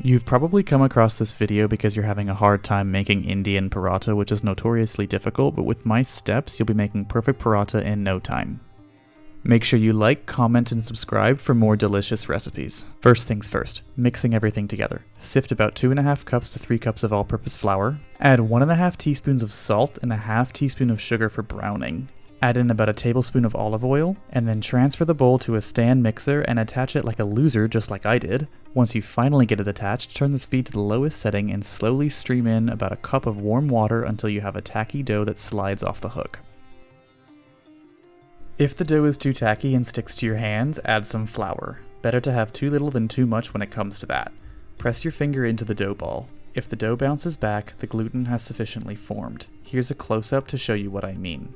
You've probably come across this video because you're having a hard time making Indian paratha, which is notoriously difficult, but with my steps you'll be making perfect paratha in no time. Make sure you like, comment, and subscribe for more delicious recipes. First things first, mixing everything together. Sift about 2.5 cups to 3 cups of all-purpose flour. Add 1.5 teaspoons of salt and a half teaspoon of sugar for browning. Add in about a tablespoon of olive oil, and then transfer the bowl to a stand mixer and attach it like a loser, just like I did. Once you finally get it attached, turn the speed to the lowest setting and slowly stream in about a cup of warm water until you have a tacky dough that slides off the hook. If the dough is too tacky and sticks to your hands, add some flour. Better to have too little than too much when it comes to that. Press your finger into the dough ball. If the dough bounces back, the gluten has sufficiently formed. Here's a close-up to show you what I mean.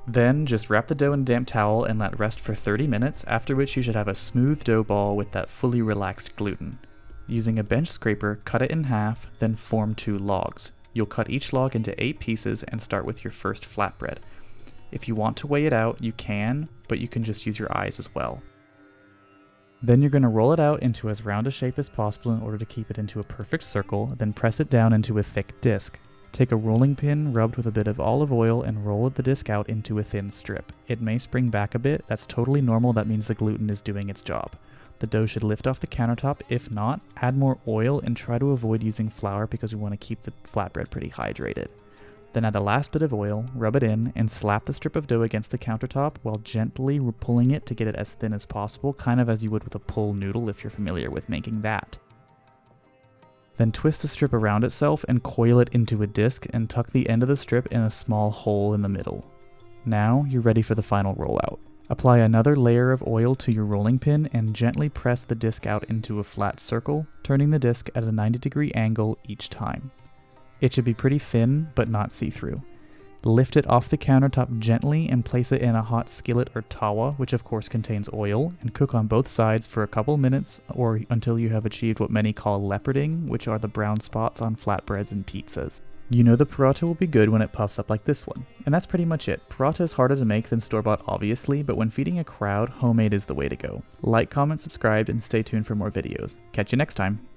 Then, just wrap the dough in a damp towel and let rest for 30 minutes, after which you should have a smooth dough ball with that fully relaxed gluten. Using a bench scraper, cut it in half, then form 2 logs. You'll cut each log into 8 pieces and start with your first flatbread. If you want to weigh it out, you can, but you can just use your eyes as well. Then you're going to roll it out into as round a shape as possible in order to keep it into a perfect circle, then press it down into a thick disc. Take a rolling pin rubbed with a bit of olive oil and roll the disc out into a thin strip. It may spring back a bit, that's totally normal, that means the gluten is doing its job. The dough should lift off the countertop. If not, add more oil and try to avoid using flour because we want to keep the flatbread pretty hydrated. Then add the last bit of oil, rub it in, and slap the strip of dough against the countertop while gently pulling it to get it as thin as possible, kind of as you would with a pull noodle if you're familiar with making that. Then twist the strip around itself and coil it into a disc and tuck the end of the strip in a small hole in the middle. Now you're ready for the final rollout. Apply another layer of oil to your rolling pin and gently press the disc out into a flat circle, turning the disc at a 90-degree angle each time. It should be pretty thin, but not see-through. Lift it off the countertop gently and place it in a hot skillet or tawa, which of course contains oil, and cook on both sides for a couple minutes or until you have achieved what many call leoparding, which are the brown spots on flatbreads and pizzas. You know the paratha will be good when it puffs up like this one. And that's pretty much it. Paratha is harder to make than store-bought obviously, but when feeding a crowd, homemade is the way to go. Like, comment, subscribe, and stay tuned for more videos. Catch you next time.